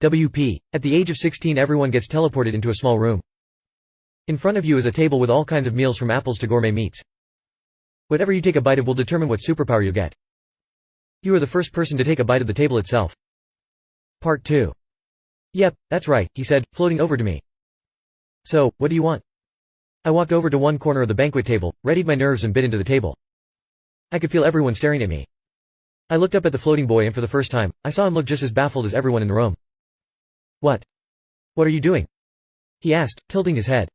WP. At the age of 16 everyone gets teleported into a small room. In front of you is a table with all kinds of meals from apples to gourmet meats. Whatever you take a bite of will determine what superpower you'll get. You are the first person to take a bite of the table itself. Part 2. Yep, that's right, he said, floating over to me. So, what do you want? I walked over to one corner of the banquet table, readied my nerves and bit into the table. I could feel everyone staring at me. I looked up at the floating boy and for the first time, I saw him look just as baffled as everyone in the room. What are you doing? He asked, tilting his head.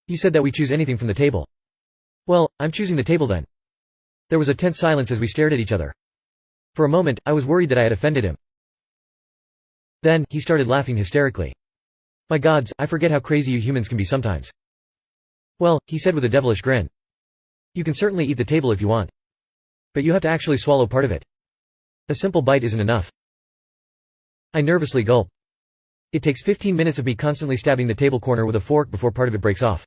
You said that we choose anything from the table. Well, I'm choosing the table then. There was a tense silence as we stared at each other. For a moment, I was worried that I had offended him. Then, he started laughing hysterically. My gods, I forget how crazy you humans can be sometimes. Well, he said with a devilish grin. You can certainly eat the table if you want. But you have to actually swallow part of it. A simple bite isn't enough. I nervously gulped. It takes 15 minutes of me constantly stabbing the table corner with a fork before part of it breaks off.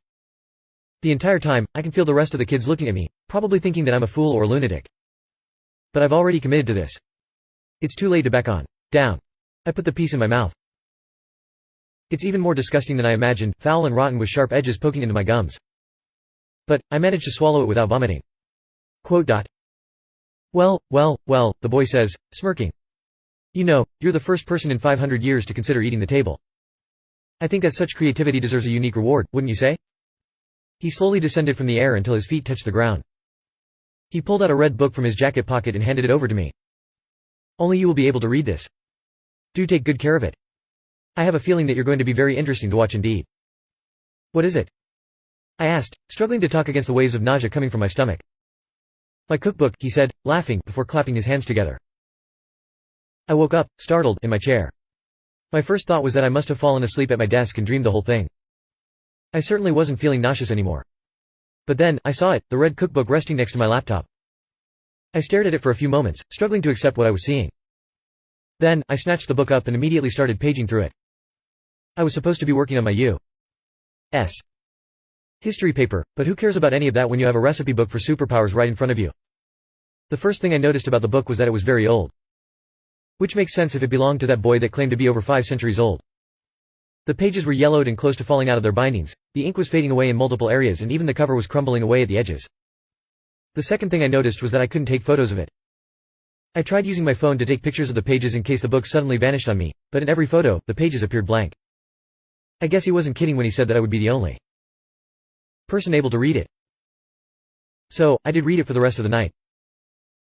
The entire time, I can feel the rest of the kids looking at me, probably thinking that I'm a fool or a lunatic. But I've already committed to this. It's too late to back on. Down. I put the piece in my mouth. It's even more disgusting than I imagined, foul and rotten with sharp edges poking into my gums. But, I managed to swallow it without vomiting. Well, the boy says, smirking. You know, you're the first person in 500 years to consider eating the table. I think that such creativity deserves a unique reward, wouldn't you say? He slowly descended from the air until his feet touched the ground. He pulled out a red book from his jacket pocket and handed it over to me. Only you will be able to read this. Do take good care of it. I have a feeling that you're going to be very interesting to watch indeed. What is it? I asked, struggling to talk against the waves of nausea coming from my stomach. My cookbook, he said, laughing, before clapping his hands together. I woke up, startled, in my chair. My first thought was that I must have fallen asleep at my desk and dreamed the whole thing. I certainly wasn't feeling nauseous anymore. But then, I saw it, the red cookbook resting next to my laptop. I stared at it for a few moments, struggling to accept what I was seeing. Then, I snatched the book up and immediately started paging through it. I was supposed to be working on my U.S. history paper, but who cares about any of that when you have a recipe book for superpowers right in front of you? The first thing I noticed about the book was that it was very old. Which makes sense if it belonged to that boy that claimed to be over 5 centuries old. The pages were yellowed and close to falling out of their bindings, the ink was fading away in multiple areas and even the cover was crumbling away at the edges. The second thing I noticed was that I couldn't take photos of it. I tried using my phone to take pictures of the pages in case the book suddenly vanished on me, but in every photo, the pages appeared blank. I guess he wasn't kidding when he said that I would be the only person able to read it. So, I did read it for the rest of the night.